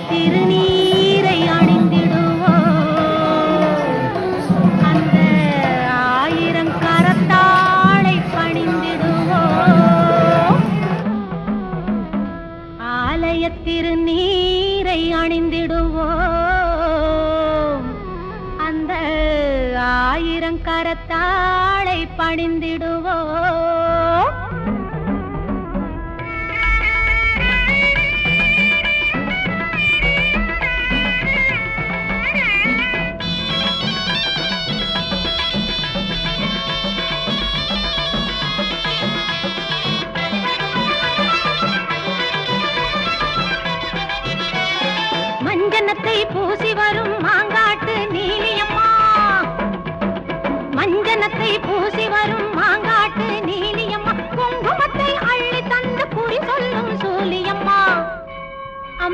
திருநீரை அணிந்திடுவோம் அந்த ஆயிரம் கரத்தாளை பணிந்திடுவோம் ஆலய திருநீரை அணிந்திடுவோம் அந்த ஆயிரம் கரத்தாளை பணிந்திடுவோம் மஞ்சனத்தை பூசி வரும்